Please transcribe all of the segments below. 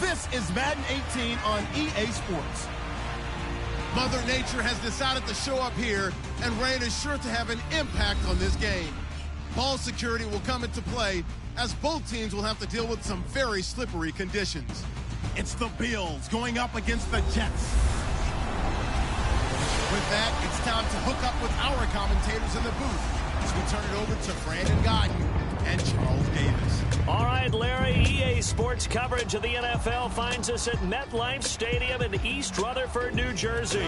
This is Madden 18 on EA Sports. Mother Nature has decided to show up here, and rain is sure to have an impact on this game. Ball security will come into play, as both teams will have to deal with some very slippery conditions. It's the Bills going up against the Jets. With that, it's time to hook up with our commentators in the booth as we turn it over to Brandon Gaudin and Charles Davis. All right, Larry, EA Sports coverage of the NFL finds us at MetLife Stadium in East Rutherford, New Jersey.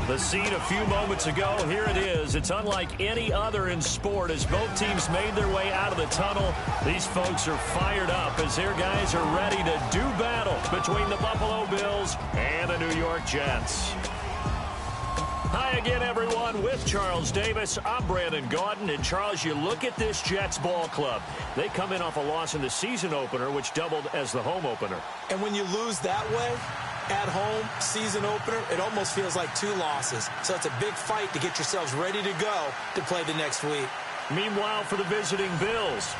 The scene a few moments ago, here it is. It's unlike any other in sport as both teams made their way out of the tunnel. These folks are fired up as their guys are ready to do battle between the Buffalo Bills and the New York Jets. Hi again, everyone. With Charles Davis, I'm Brandon Gaudin. And, Charles, you look at this Jets ball club. They come in off a loss in the season opener, which doubled as the home opener. And when you lose that way, at home, season opener, it almost feels like two losses. So it's a big fight to get yourselves ready to go to play the next week. Meanwhile, for the visiting Bills,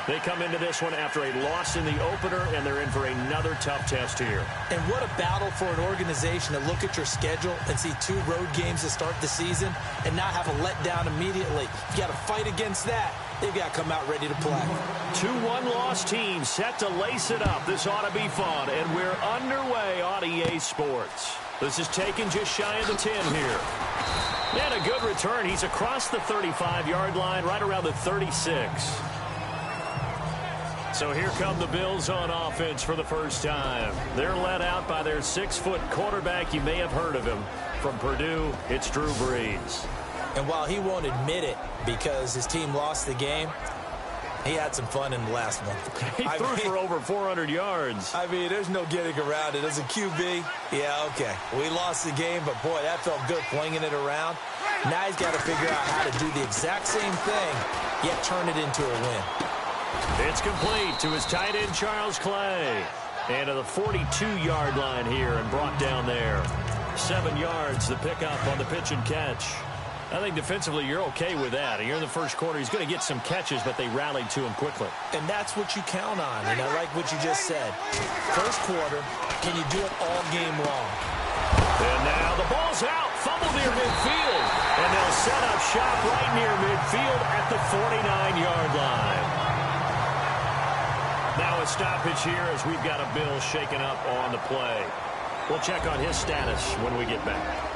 they come into this one after a loss in the opener, and they're in for another tough test here. And what a battle for an organization to look at your schedule and see two road games to start the season and not have a letdown immediately. You got to fight against that. They've got to come out ready to play. Two one-loss teams set to lace it up. This ought to be fun, and we're underway on EA Sports. This is taken just shy of the 10 here. And a good return. He's across the 35-yard line, right around the 36. So here come the Bills on offense for the first time. They're led out by their 6-foot quarterback. You may have heard of him. From Purdue, it's Drew Brees. And while he won't admit it because his team lost the game, he had some fun in the last one. He threw for over 400 yards. I mean, there's no getting around it. As a QB, yeah, okay. We lost the game, but, boy, that felt good flinging it around. Now he's got to figure out how to do the exact same thing, yet turn it into a win. It's complete to his tight end, Charles Clay. And to the 42-yard line here and brought down there. 7 yards, the pickup on the pitch and catch. I think defensively you're okay with that. Here in the first quarter, he's going to get some catches, but they rallied to him quickly. And that's what you count on, and I like what you just said. First quarter, can you do it all game long? And now the ball's out, fumble near midfield. And they'll set up shop right near midfield at the 49-yard line. Now a stoppage here as we've got a Bill shaken up on the play. We'll check on his status when we get back.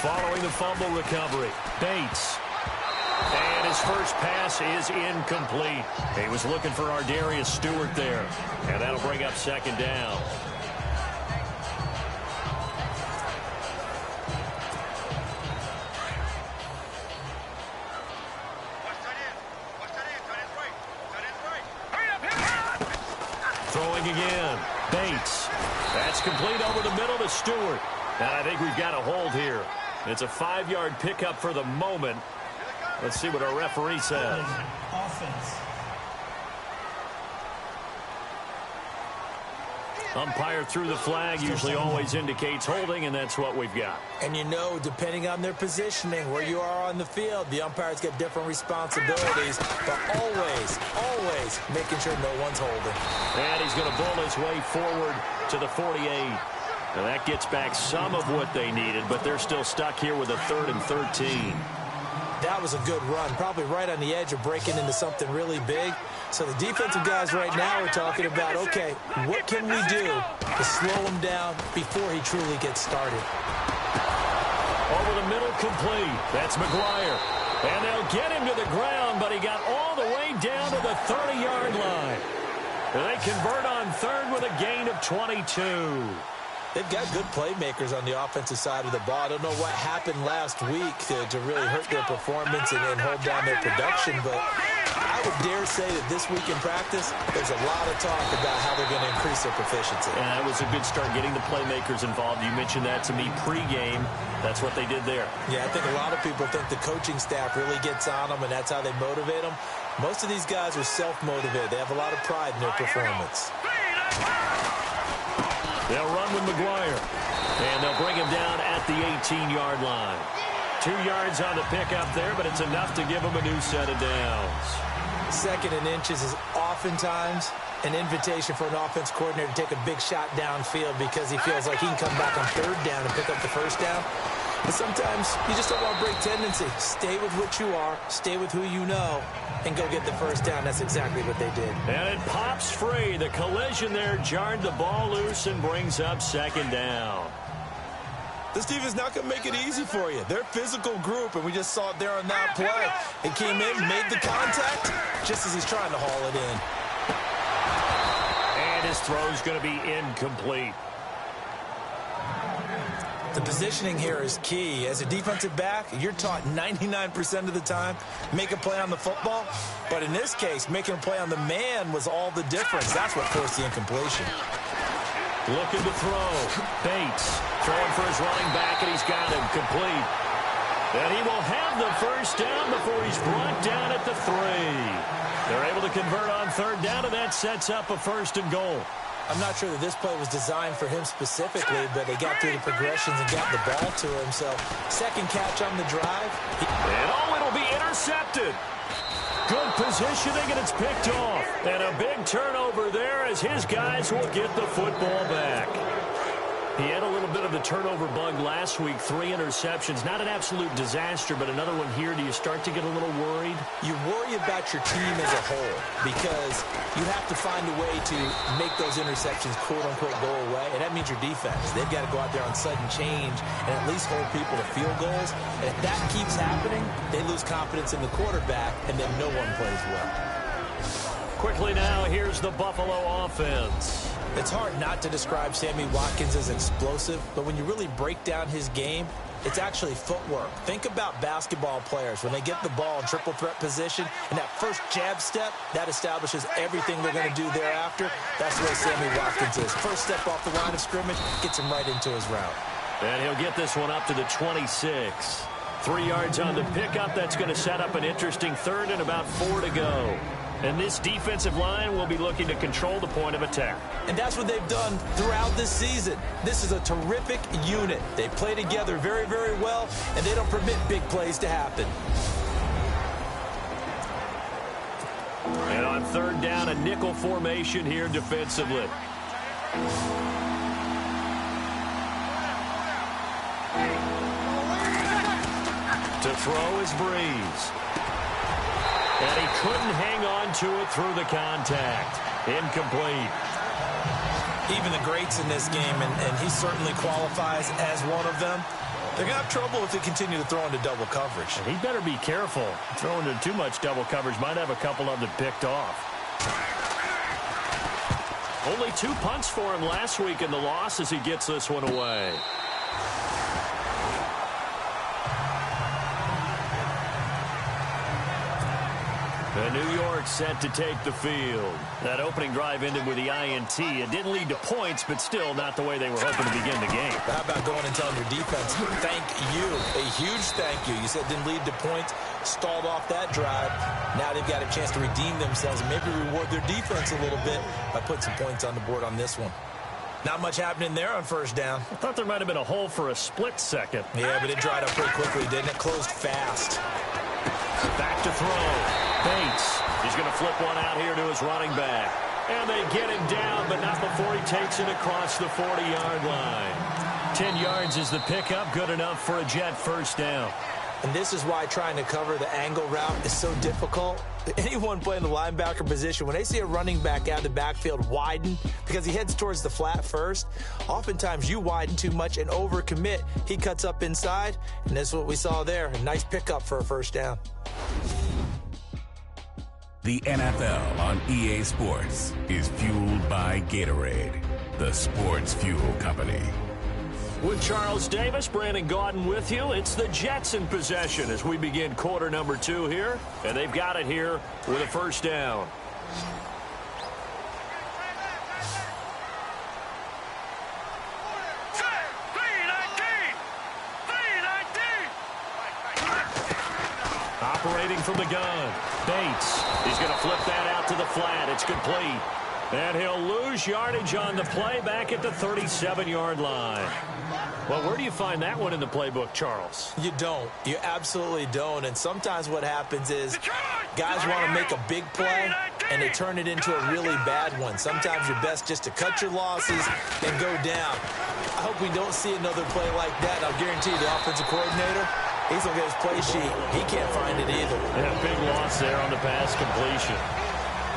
Following the fumble recovery, Bates. And his first pass is incomplete. He was looking for Ardarius Stewart there. And that'll bring up second down. Throwing again. Bates. That's complete over the middle to Stewart. And I think we've got a hold here. It's a 5-yard pickup for the moment. Let's see what our referee says. Offense. Umpire threw the flag, usually always indicates holding, and that's what we've got. And you know, depending on their positioning, where you are on the field, the umpires get different responsibilities, but always making sure no one's holding. And he's going to bull his way forward to the 48. And that gets back some of what they needed, but they're still stuck here with a 3rd and 13. That was a good run, probably right on the edge of breaking into something really big. So the defensive guys right now are talking about, okay, what can we do to slow him down before he truly gets started? Over the middle, complete. That's McGuire. And they'll get him to the ground, but he got all the way down to the 30-yard line. And they convert on 3rd with a gain of 22. They've got good playmakers on the offensive side of the ball. I don't know what happened last week to really hurt their performance and hold down their production, but I would dare say that this week in practice, there's a lot of talk about how they're going to increase their proficiency. And that was a good start, getting the playmakers involved. You mentioned that to me pregame. That's what they did there. Yeah, I think a lot of people think the coaching staff really gets on them, and that's how they motivate them. Most of these guys are self-motivated. They have a lot of pride in their performance. They'll run with McGuire, and they'll bring him down at the 18-yard line. 2 yards on the pickup there, but it's enough to give him a new set of downs. 2nd and inches is oftentimes an invitation for an offense coordinator to take a big shot downfield because he feels like he can come back on 3rd down and pick up the 1st down. But sometimes you just don't want to break tendency. Stay with what you are, stay with who you know, and go get the 1st down. That's exactly what they did. And it pops free. The collision there jarred the ball loose and brings up 2nd down. This team is not going to make it easy for you. They're a physical group, and we just saw it there on that play. It came in, made the contact, just as he's trying to haul it in. And his throw's going to be incomplete. The positioning here is key. As a defensive back, you're taught 99% of the time, make a play on the football. But in this case, making a play on the man was all the difference. That's what forced the incompletion. Looking to throw. Bates throwing for his running back, and he's got him complete. And he will have the 1st down before he's brought down at the 3. They're able to convert on 3rd down, and that sets up a 1st and goal. I'm not sure that this play was designed for him specifically, but they got through the progressions and got the ball to him. So, 2nd catch on the drive. And it'll be intercepted. Good positioning, and it's picked off. And a big turnover there as his guys will get the football back. He had a little bit of the turnover bug last week, 3 interceptions. Not an absolute disaster, but another one here. Do you start to get a little worried? You worry about your team as a whole because you have to find a way to make those interceptions, quote-unquote, go away, and that means your defense. They've got to go out there on sudden change and at least hold people to field goals. And if that keeps happening, they lose confidence in the quarterback, and then no one plays well. Quickly now, here's the Buffalo offense. It's hard not to describe Sammy Watkins as explosive, but when you really break down his game, it's actually footwork. Think about basketball players. When they get the ball in triple threat position, and that first jab step, that establishes everything they're going to do thereafter. That's the way Sammy Watkins is. First step off the line of scrimmage, gets him right into his route. And he'll get this one up to the 26. 3 yards on the pickup. That's going to set up an interesting 3rd and about 4 to go. And this defensive line will be looking to control the point of attack. And that's what they've done throughout this season. This is a terrific unit. They play together very, very well, and they don't permit big plays to happen. And on 3rd down, a nickel formation here defensively. To throw is Breeze. And he couldn't hang on to it through the contact. Incomplete. Even the greats in this game, and he certainly qualifies as one of them, they're going to have trouble if they continue to throw into double coverage. And he better be careful. Throwing into too much double coverage might have a couple of them picked off. Only 2 punts for him last week in the loss as he gets this one away. New York set to take the field. That opening drive ended with the INT. It didn't lead to points, but still not the way they were hoping to begin the game. How about going and telling your defense, thank you, a huge thank you. You said it didn't lead to points, stalled off that drive. Now they've got a chance to redeem themselves and maybe reward their defense a little bit by putting some points on the board on this one. Not much happening there on 1st down. I thought there might have been a hole for a split second. Yeah, but it dried up pretty quickly, didn't it? Closed fast. Back to throw. Bates. He's going to flip one out here to his running back. And they get him down, but not before he takes it across the 40-yard line. 10 yards is the pickup. Good enough for a Jet 1st down. And this is why trying to cover the angle route is so difficult. Anyone playing the linebacker position, when they see a running back out of the backfield widen because he heads towards the flat first, oftentimes you widen too much and overcommit. He cuts up inside, and that's what we saw there. A nice pickup for a 1st down. The NFL on EA Sports is fueled by Gatorade, the sports fuel company. With Charles Davis, Brandon Gaudin with you. It's the Jets in possession as we begin quarter number 2 here. And they've got it here with a first down. Operating from the gun. Bates. He's going to flip that out to the flat. It's complete. And he'll lose yardage on the play back at the 37-yard line. Well, where do you find that one in the playbook, Charles? You don't. You absolutely don't. And sometimes what happens is guys want to make a big play, and they turn it into a really bad one. Sometimes you're best just to cut your losses and go down. I hope we don't see another play like that. I'll guarantee you the offensive coordinator, he's going to get his play sheet. He can't find it either. Yeah, big loss there on the pass completion.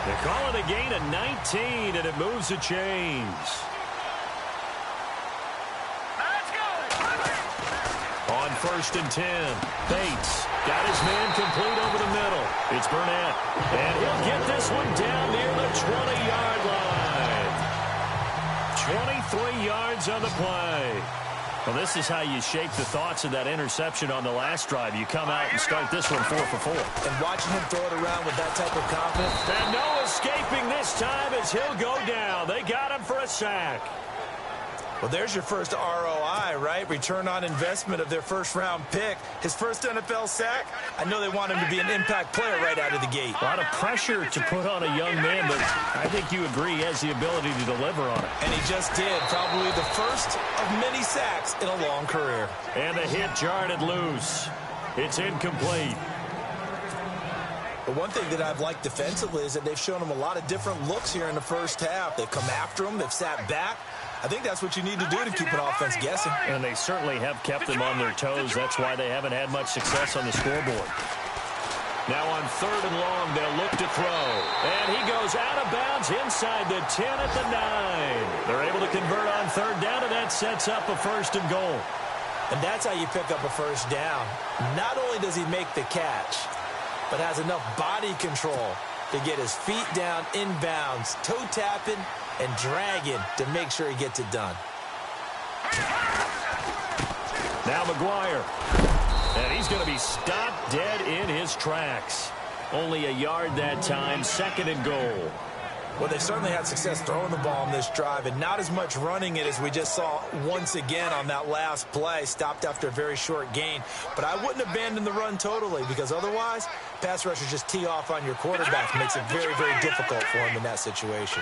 They call it a gain of 19, and it moves the chains. On 1st and 10, Bates got his man complete over the middle. It's Burnett, and he'll get this one down near the 20-yard line. 23 yards on the play. Well, this is how you shape the thoughts of that interception on the last drive. You come out and start this one 4 for 4. And watching him throw it around with that type of confidence. And no escaping this time as he'll go down. They got him for a sack. Well, there's your first ROI, right? Return on investment of their first-round pick. His first NFL sack. I know they want him to be an impact player right out of the gate. A lot of pressure to put on a young man, but I think you agree he has the ability to deliver on it. And he just did. Probably the first of many sacks in a long career. And the hit jarred it loose. It's incomplete. But one thing that I've liked defensively is that they've shown him a lot of different looks here in the first half. They've come after him. They've sat back. I think that's what you need to do to keep an offense guessing. And they certainly have kept them on their toes. That's why they haven't had much success on the scoreboard. Now on 3rd and long, they'll look to throw. And he goes out of bounds inside the 10 at the 9. They're able to convert on 3rd down, and that sets up a 1st and goal. And that's how you pick up a first down. Not only does he make the catch, but has enough body control to get his feet down inbounds, toe tapping, and dragging to make sure he gets it done. Now McGuire. And he's going to be stopped dead in his tracks. Only a yard that time, 2nd and goal. Well, they've certainly had success throwing the ball on this drive, and not as much running it as we just saw once again on that last play, stopped after a very short gain. But I wouldn't abandon the run totally, because otherwise, pass rushers just tee off on your quarterback. It makes it very, very difficult for him in that situation.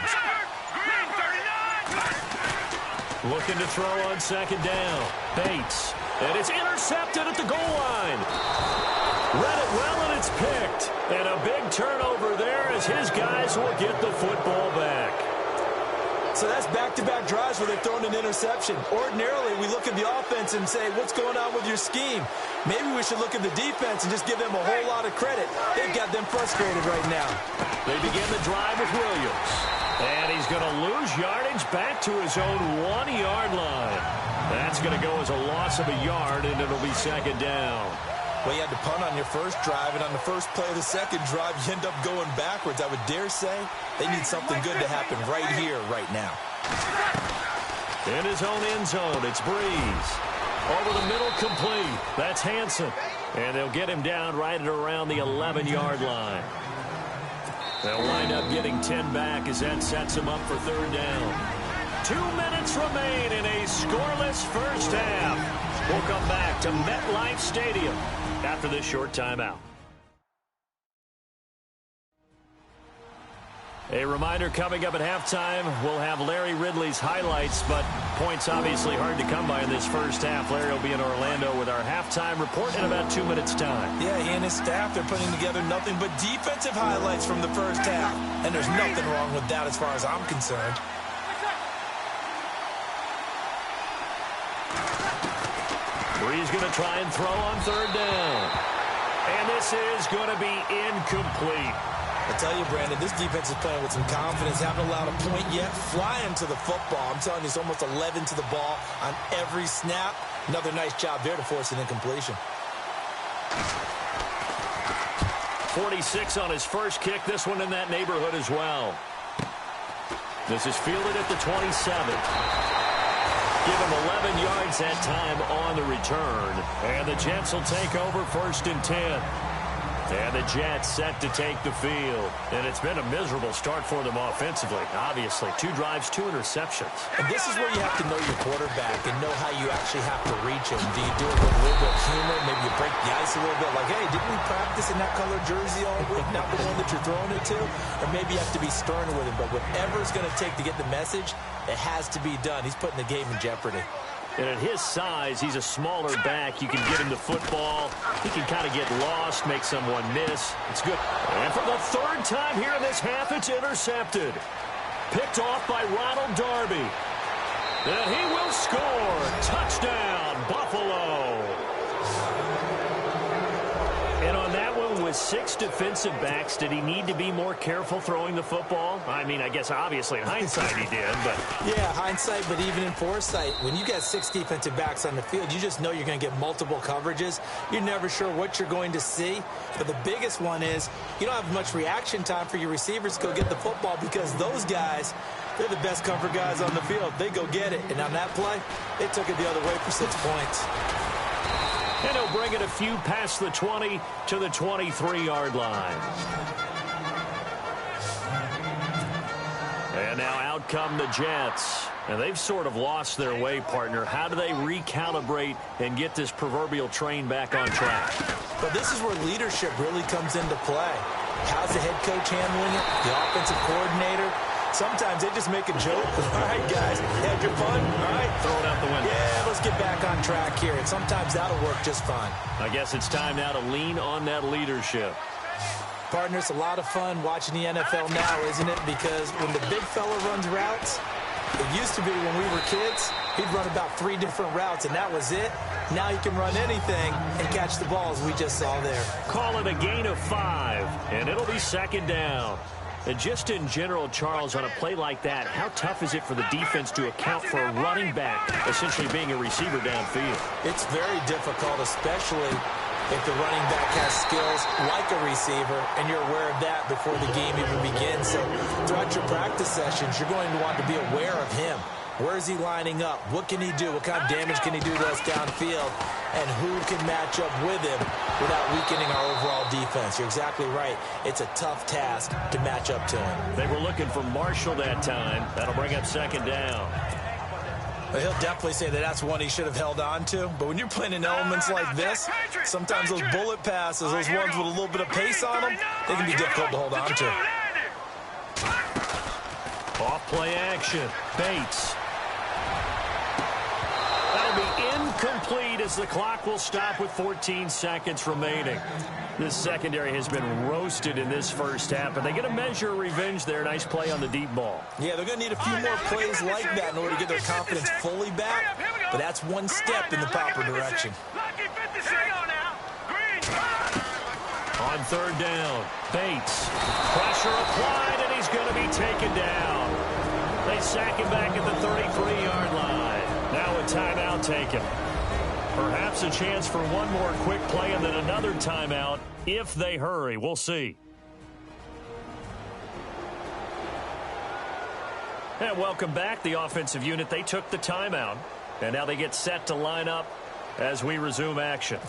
Looking to throw on 2nd down. Bates. And it's intercepted at the goal line. Read it well, and it's picked. And a big turnover there as his guys will get the football back. So that's back-to-back drives where they've thrown an interception. Ordinarily, we look at the offense and say, what's going on with your scheme? Maybe we should look at the defense and just give them a whole lot of credit. They've got them frustrated right now. They begin the drive with Williams. And he's going to lose yardage back to his own 1-yard line. That's going to go as a loss of a yard, and it'll be 2nd down. Well, you had to punt on your first drive, and on the first play of the second drive, you end up going backwards. I would dare say they need something good to happen right here, right now. In his own end zone, it's Breeze. Over the middle, complete. That's Hansen. And they'll get him down right at around the 11-yard line. They'll wind up getting 10 back as that sets him up for 3rd down. 2 minutes remain in a scoreless first half. We'll come back to MetLife Stadium after this short timeout. A reminder coming up at halftime, we'll have Larry Ridley's highlights, but points obviously hard to come by in this first half. Larry will be in Orlando with our halftime report in about 2 minutes' time. Yeah, he and his staff, they're putting together nothing but defensive highlights from the first half, and there's nothing wrong with that as far as I'm concerned. Breeze going to try and throw on 3rd down. And this is going to be incomplete. I tell you, Brandon, this defense is playing with some confidence. Haven't allowed a point yet. Flying to the football. I'm telling you, it's almost 11 to the ball on every snap. Another nice job there to force an incompletion. 46 on his first kick. This one in that neighborhood as well. This is fielded at the 27. Give him 11 yards that time on the return. And the Jets will take over 1st and 10. And the Jets set to take the field. And it's been a miserable start for them offensively. Obviously, 2 drives, 2 interceptions. And this is where you have to know your quarterback and know how you actually have to reach him. Do you do it with a little bit of humor? Maybe you break the ice a little bit. Like, hey, didn't we practice in that color jersey all week? Not the one that you're throwing it to? Or maybe you have to be stern with him. But whatever it's going to take to get the message, it has to be done. He's putting the game in jeopardy. And at his size, he's a smaller back. You can get him the football. He can kind of get lost, make someone miss. It's good. And for the 3rd time here in this half, it's intercepted. Picked off by Ronald Darby. And he will score. Touchdown, Buffalo. And on that one, with 6 defensive backs, did he need to be more careful throwing the football? I mean, I guess obviously in hindsight he did, but... Yeah, hindsight, but even in foresight, when you got 6 defensive backs on the field, you just know you're going to get multiple coverages. You're never sure what you're going to see. But the biggest one is you don't have much reaction time for your receivers to go get the football because those guys, they're the best cover guys on the field. They go get it. And on that play, they took it the other way for 6 points. And he'll bring it a few past the 20 to the 23-yard line. And now out come the Jets. And they've sort of lost their way, partner. How do they recalibrate and get this proverbial train back on track? But this is where leadership really comes into play. How's the head coach handling it? The offensive coordinator? Sometimes they just make a joke. All right, guys, had your fun? All right. Throw it out the window. Yeah, let's get back on track here. And sometimes that'll work just fine. I guess it's time now to lean on that leadership. Partner, it's a lot of fun watching the NFL now, isn't it? Because when the big fella runs routes, it used to be when we were kids, he'd run about 3 different routes, and that was it. Now he can run anything and catch the balls we just saw there. Call it a gain of 5, and it'll be 2nd down. And just in general, Charles, on a play like that, how tough is it for the defense to account for a running back essentially being a receiver downfield? It's very difficult, especially if the running back has skills like a receiver, and you're aware of that before the game even begins. So throughout your practice sessions, you're going to want to be aware of him. Where is he lining up? What can he do? What kind of damage can he do to us downfield? And who can match up with him without weakening our overall defense? You're exactly right. It's a tough task to match up to him. They were looking for Marshall that time. That'll bring up 2nd down. Well, he'll definitely say that that's one he should have held on to. But when you're playing in elements like this, sometimes those bullet passes, those ones with a little bit of pace on them, they can be difficult to hold on to. Off play action. Bates. That'll be incomplete as the clock will stop with 14 seconds remaining. This secondary has been roasted in this first half, but they get a measure of revenge there. Nice play on the deep ball. Yeah, they're going to need a few more plays like that in order to get their confidence fully back, but that's one step in the proper direction. On 3rd down, Bates. Pressure applied, and he's going to be taken down. They sack him back at the 33-yard line. Now a timeout taken. Perhaps a chance for one more quick play and then another timeout if they hurry. We'll see. And welcome back. The offensive unit, they took the timeout. And now they get set to line up as we resume action.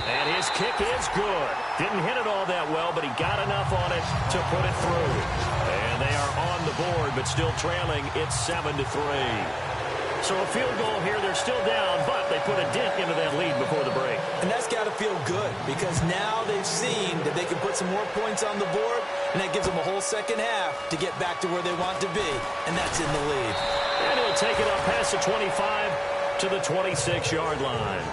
And his kick is good. Didn't hit it all that well, but he got enough on it to put it through. And they are on the board, but still trailing. It's 7-3. So a field goal here. They're still down, but they put a dent into that lead before the break. And that's got to feel good because now they've seen that they can put some more points on the board, and that gives them a whole second half to get back to where they want to be, and that's in the lead. And he'll take it up past the 25 to the 26-yard line.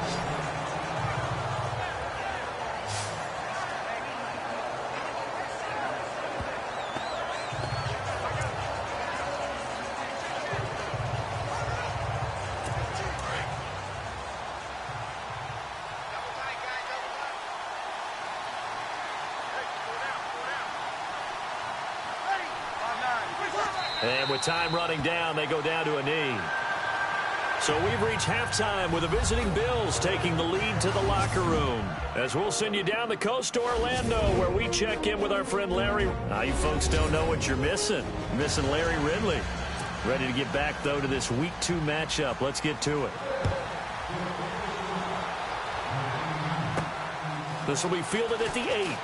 And with time running down, they go down to a knee. So we've reached halftime with the visiting Bills taking the lead to the locker room. As we'll send you down the coast to Orlando, where we check in with our friend Larry. Now, you folks don't know what you're missing. Missing Larry Ridley. Ready to get back, though, to this Week 2 matchup. Let's get to it. This will be fielded at the 8.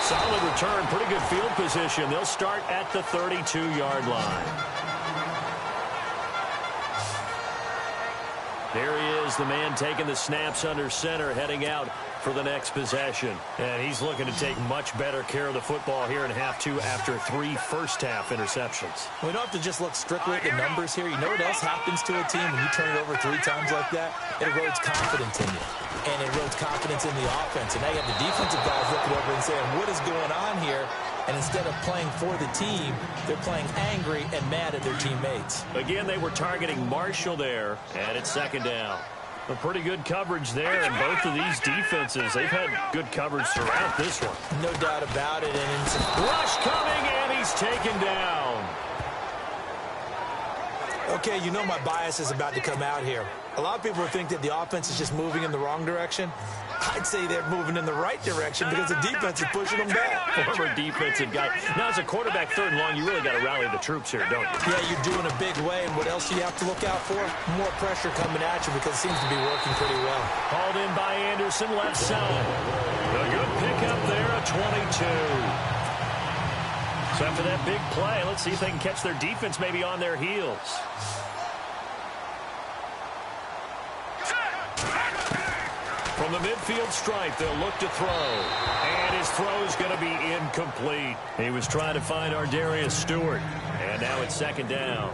Solid return, pretty good field position. They'll start at the 32-yard line. There he is, the man taking the snaps under center, heading out for the next possession. And he's looking to take much better care of the football here in half 2 after 3 first-half interceptions. We don't have to just look strictly at the numbers here. You know what else happens to a team when you turn it over 3 times like that? It erodes confidence in you. And it erodes confidence in the offense. And now you have the defensive guys looking over and saying, what is going on here? And instead of playing for the team, they're playing angry and mad at their teammates. Again, they were targeting Marshall there, and it's second down. A pretty good coverage there, and both of these defenses, they've had good coverage throughout this one. No doubt about it. And it's rush coming, and he's taken down. Okay, you know my bias is about to come out here. A lot of people think that the offense is just moving in the wrong direction. I'd say they're moving in the right direction because the defense is pushing them back. Former defensive guy. Now, as a quarterback, 3rd and long, you really got to rally the troops here, don't you? Yeah, you're doing a big way, and what else do you have to look out for? More pressure coming at you because it seems to be working pretty well. Hauled in by Anderson, left side. A good pickup there, a 22. So after that big play, let's see if they can catch their defense maybe on their heels. From the midfield stripe, they'll look to throw. And his throw's going to be incomplete. He was trying to find Ardarius Stewart. And now it's second down.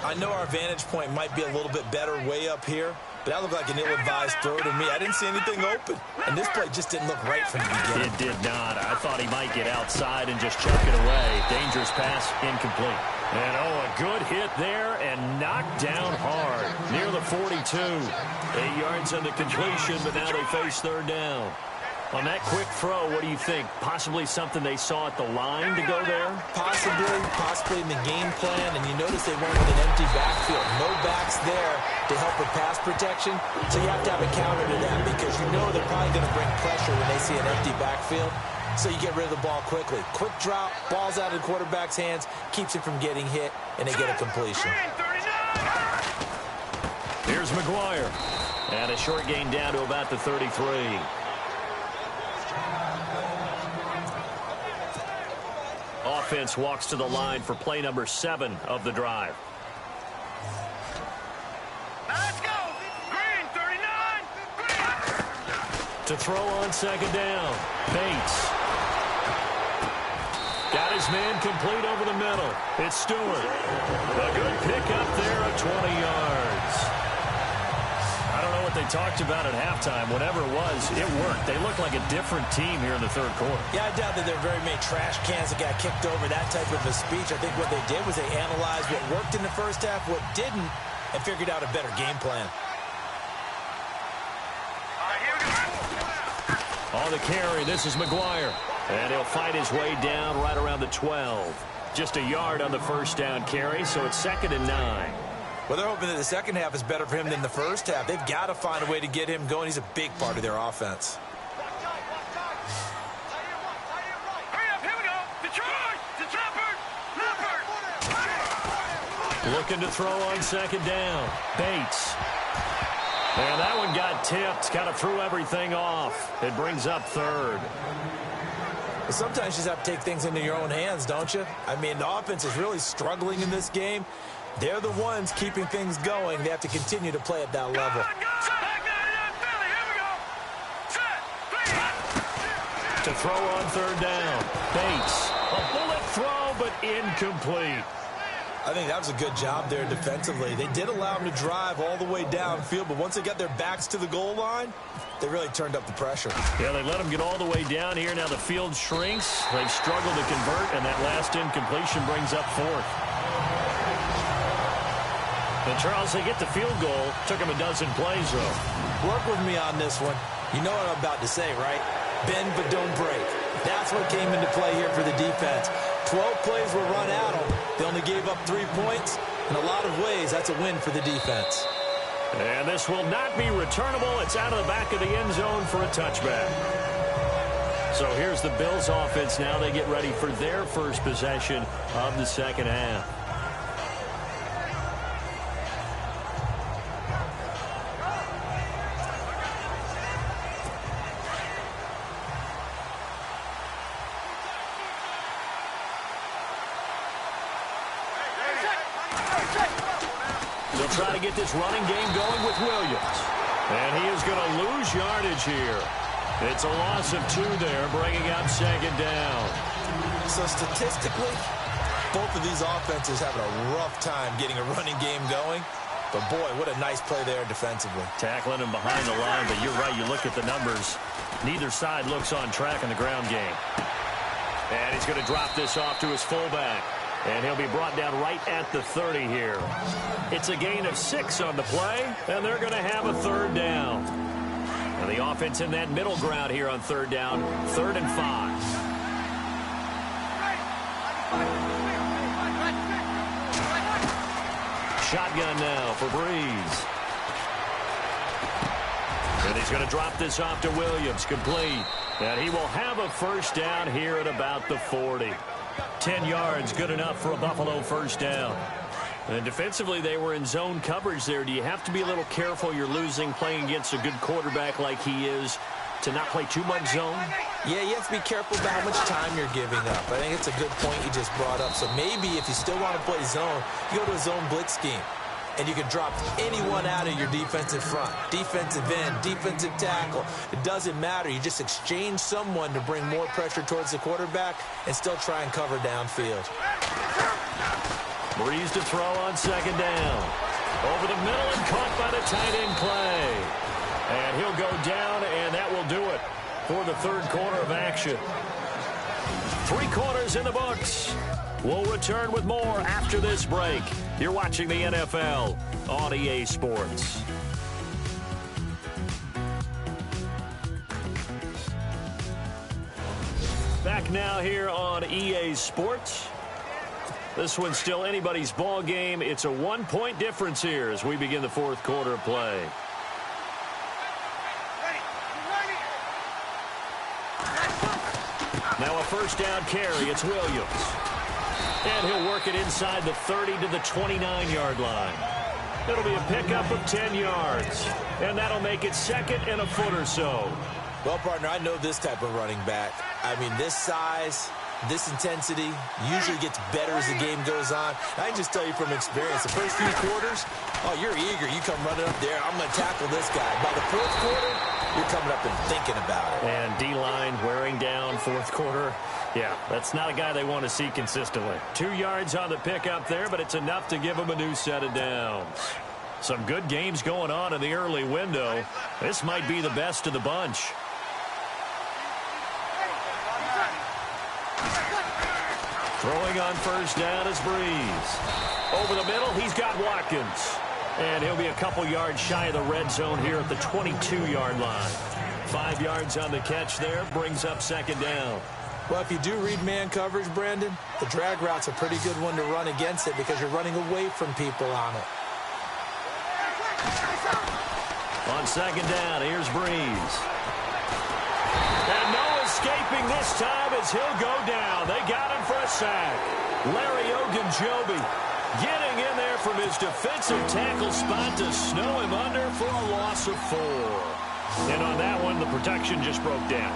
I know our vantage point might be a little bit better way up here, but that looked like an ill-advised throw to me. I didn't see anything open. And this play just didn't look right from the beginning. It did not. I thought he might get outside and just chuck it away. Dangerous pass, incomplete. And, a good hit there and knocked down hard. Near the 42. 8 yards on the completion, but now they face 3rd down. On that quick throw, what do you think? Possibly something they saw at the line to go there? Possibly in the game plan. And you notice they went with an empty backfield. No backs there to help with pass protection. So you have to have a counter to that because you know they're probably going to bring pressure when they see an empty backfield. So you get rid of the ball quickly. Quick drop, ball's out of the quarterback's hands, keeps him from getting hit, and they get a completion. Here's McGuire. And a short gain down to about the 33. Offense walks to the line for play number 7 of the drive. Let's go. Green, 39. Green. To throw on second down. Bates. Got his man complete over the middle. It's Stewart. A good pickup there at 20 yards. I don't know what they talked about at halftime. Whatever it was, it worked. They looked like a different team here in the 3rd quarter. Yeah, I doubt that there are very many trash cans that got kicked over, that type of a speech. I think what they did was they analyzed what worked in the first half, what didn't, and figured out a better game plan. On the carry, this is McGuire. And he'll fight his way down right around the 12. Just a yard on the first down carry, so it's 2nd and 9. Well, they're hoping that the second half is better for him than the first half. They've got to find a way to get him going. He's a big part of their offense. Here we go. Detroit. Looking to throw on second down. Bates. And that one got tipped. Kind of threw everything off. It brings up 3rd. But sometimes you just have to take things into your own hands, don't you? I mean, the offense is really struggling in this game. They're the ones keeping things going. They have to continue to play at that level. To throw on 3rd down. Bates. A bullet throw, but incomplete. I think that was a good job there defensively. They did allow them to drive all the way downfield, but once they got their backs to the goal line, they really turned up the pressure. Yeah, they let them get all the way down here. Now the field shrinks. They've struggled to convert, and that last incompletion brings up 4th. And Charles, they get the field goal. Took them a dozen plays, though. Work with me on this one. You know what I'm about to say, right? Bend but don't break. That's what came into play here for the defense. 12 plays were run at them. They only gave up 3 points, In a lot of ways, that's a win for the defense. And this will not be returnable. It's out of the back of the end zone for a touchback. So here's the Bills offense now. They get ready for their first possession of the second half. They'll try to get this running game going with Williams. And he is going to lose yardage here. It's a loss of 2 there, bringing up second down. So statistically, both of these offenses having a rough time getting a running game going. But, boy, what a nice play there defensively. Tackling him behind the line, but you're right. You look at the numbers. Neither side looks on track in the ground game. And he's going to drop this off to his fullback. And he'll be brought down right at the 30 here. It's a gain of 6 on the play, and they're going to have a third down. And the offense in that middle ground here on third down, 3rd and 5. Shotgun now for Breeze. And he's going to drop this off to Williams, complete. And he will have a first down here at about the 40. 10 yards, good enough for a Buffalo first down. And defensively, they were in zone coverage there. Do you have to be a little careful? You're losing playing against a good quarterback like he is to not play too much zone? Yeah, you have to be careful about how much time you're giving up. I think it's a good point you just brought up. So maybe if you still want to play zone, you go to a zone blitz scheme. And you can drop anyone out of your defensive front. Defensive end, defensive tackle. It doesn't matter. You just exchange someone to bring more pressure towards the quarterback and still try and cover downfield. Breeze to throw on second down. Over the middle and caught by the tight end Clay. And he'll go down, and that will do it for the third quarter of action. 3 quarters in the books. We'll return with more after this break. You're watching the NFL on EA Sports. Back now here on EA Sports. This one's still anybody's ball game. It's a 1-point difference here as we begin the fourth quarter of play. Now a first down carry. It's Williams. And he'll work it inside the 30 to the 29-yard line. It'll be a pickup of 10 yards. And that'll make it 2nd and a foot or so. Well, partner, I know this type of running back. I mean, this size, this intensity usually gets better as the game goes on. I can just tell you from experience, the first few quarters, oh, you're eager. You come running up there, I'm going to tackle this guy. By the fourth quarter, you're coming up and thinking about it. And D-line wearing down fourth quarter. Yeah, that's not a guy they want to see consistently. 2 yards on the pickup there, but it's enough to give him a new set of downs. Some good games going on in the early window. This might be the best of the bunch. Throwing on first down is Breeze. Over the middle, he's got Watkins. And he'll be a couple yards shy of the red zone here at the 22-yard line. 5 yards on the catch there, brings up second down. Well, if you do read man coverage, Brandon, the drag route's a pretty good one to run against it because you're running away from people on it. On second down, here's Breeze. And no escaping this time as he'll go down. They got him for a sack. Larry Ogunjobi getting in there from his defensive tackle spot to snow him under for a loss of 4. And on that one, the protection just broke down.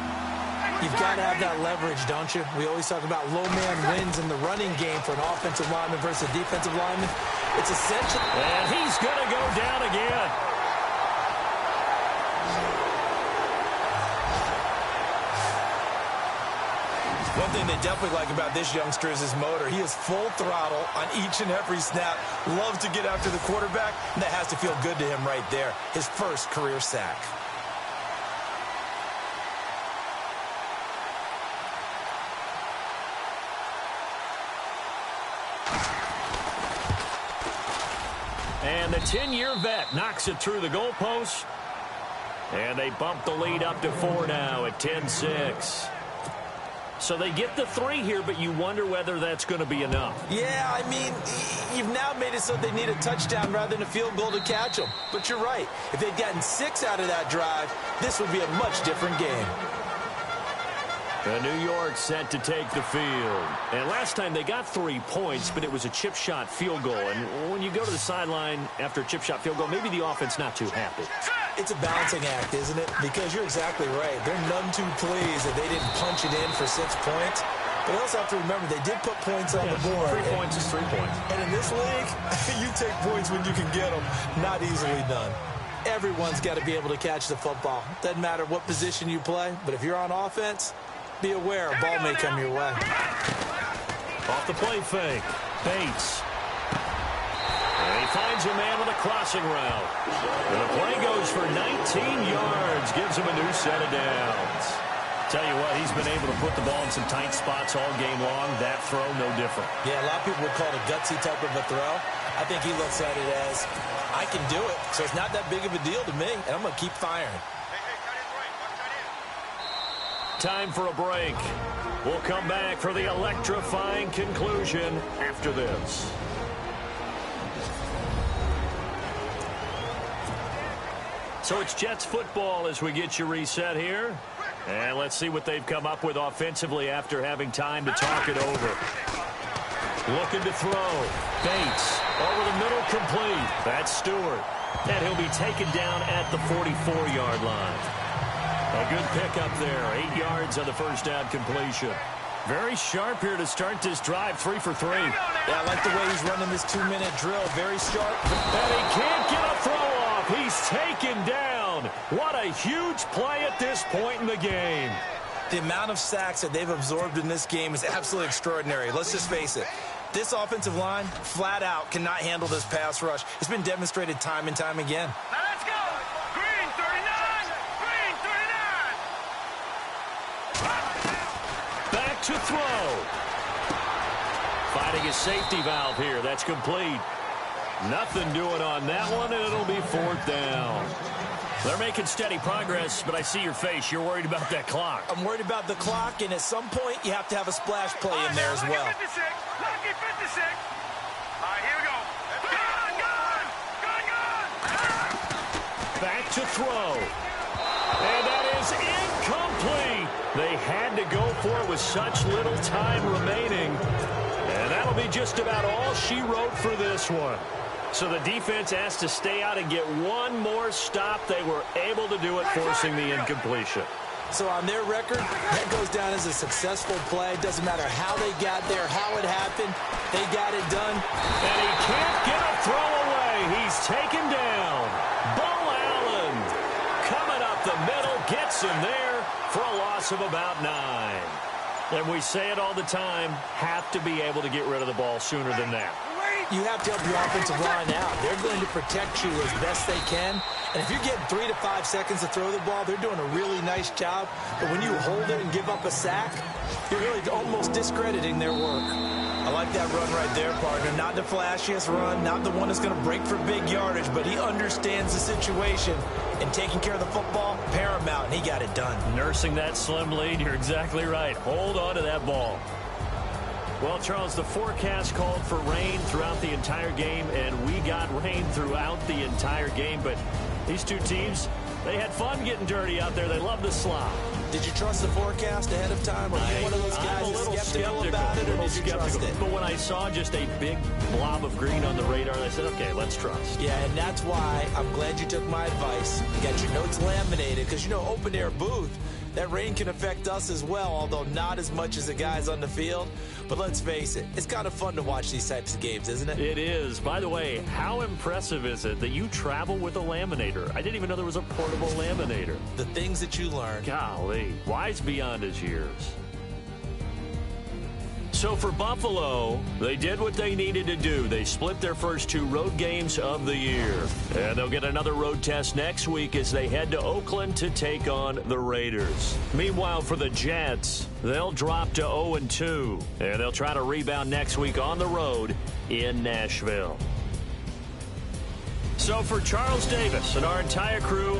You've got to have that leverage, don't you? We always talk about low man wins in the running game for an offensive lineman versus a defensive lineman. It's essential. And he's going to go down again. One thing they definitely like about this youngster is his motor. He is full throttle on each and every snap. Loves to get after the quarterback, and that has to feel good to him right there. His first career sack. And the 10-year vet knocks it through the goalpost. And they bump the lead up to 4 now at 10-6. So they get the 3 here, but you wonder whether that's going to be enough. Yeah, I mean, you've now made it so they need a touchdown rather than a field goal to catch them. But you're right. If they'd gotten 6 out of that drive, this would be a much different game. The New York set to take the field. And last time they got 3 points, but it was a chip shot field goal. And when you go to the sideline after a chip shot field goal, maybe the offense not too happy. It's a balancing act, isn't it? Because you're exactly right. They're none too pleased that they didn't punch it in for 6 points. But you also have to remember they did put points on the board. 3 points is 3 points. And in this league, you take points when you can get them. Not easily done. Everyone's got to be able to catch the football. Doesn't matter what position you play, but if you're on offense, be aware a ball may come your way. Off the play fake. Bates. And he finds a man with a crossing route. And the play goes for 19 yards. Gives him a new set of downs. Tell you what, he's been able to put the ball in some tight spots all game long. That throw, no different. Yeah, a lot of people would call it a gutsy type of a throw. I think he looks at it as, I can do it, so it's not that big of a deal to me, and I'm going to keep firing. Time for a break. We'll come back for the electrifying conclusion after this. So it's Jets football as we get you reset here. And let's see what they've come up with offensively after having time to talk it over. Looking to throw. Bates over the middle, complete. That's Stewart. And he'll be taken down at the 44-yard line. A good pickup there. 8 yards on the first down completion. Very sharp here to start this drive. 3 for 3. Yeah, I like the way he's running this 2-minute drill. Very sharp. And he can't get a throw off. He's taken down. What a huge play at this point in the game. The amount of sacks that they've absorbed in this game is absolutely extraordinary. Let's just face it. This offensive line, flat out, cannot handle this pass rush. It's been demonstrated time and time again. Now let's go. Green 39. Green 39. Back to throw. Finding his safety valve here. That's complete. Nothing doing on that one, and it'll be 4th down. They're making steady progress, but I see your face. You're worried about that clock. I'm worried about the clock, and at some point, you have to have a splash play in there as well. Lucky 56. Lucky 56. All right, here we go. Gun. Back to throw. And that is incomplete. They had to go for it with such little time remaining. And that'll be just about all she wrote for this one. So the defense asked to stay out and get one more stop. They were able to do it, forcing the incompletion. So on their record, that goes down as a successful play. Doesn't matter how they got there, how it happened. They got it done. And he can't get a throw away. He's taken down. Bo Allen coming up the middle, gets him there for a loss of about 9. And we say it all the time, have to be able to get rid of the ball sooner than that. You have to help your offensive line out. They're going to protect you as best they can. And if you're getting 3 to 5 seconds to throw the ball, they're doing a really nice job. But when you hold it and give up a sack, you're really almost discrediting their work. I like that run right there, partner. Not the flashiest run, not the one that's going to break for big yardage, but he understands the situation. And taking care of the football, paramount, and he got it done. Nursing that slim lead, you're exactly right. Hold on to that ball. Well, Charles, the forecast called for rain throughout the entire game, and we got rain throughout the entire game. But these two teams, they had fun getting dirty out there. They love the slop. Did you trust the forecast ahead of time? Or are you one of those guys that's skeptical about it, or did you trust it? But when I saw just a big blob of green on the radar, I said, okay, let's trust. Yeah, and that's why I'm glad you took my advice. You got your notes laminated, because, you know, open-air booth, that rain can affect us as well, although not as much as the guys on the field. But let's face it, it's kind of fun to watch these types of games, isn't it? It is. By the way, how impressive is it that you travel with a laminator? I didn't even know there was a portable laminator. The things that you learn. Golly, wise beyond his years. So for Buffalo, they did what they needed to do. They split their first 2 road games of the year. And they'll get another road test next week as they head to Oakland to take on the Raiders. Meanwhile, for the Jets, they'll drop to 0-2. And they'll try to rebound next week on the road in Nashville. So for Charles Davis and our entire crew,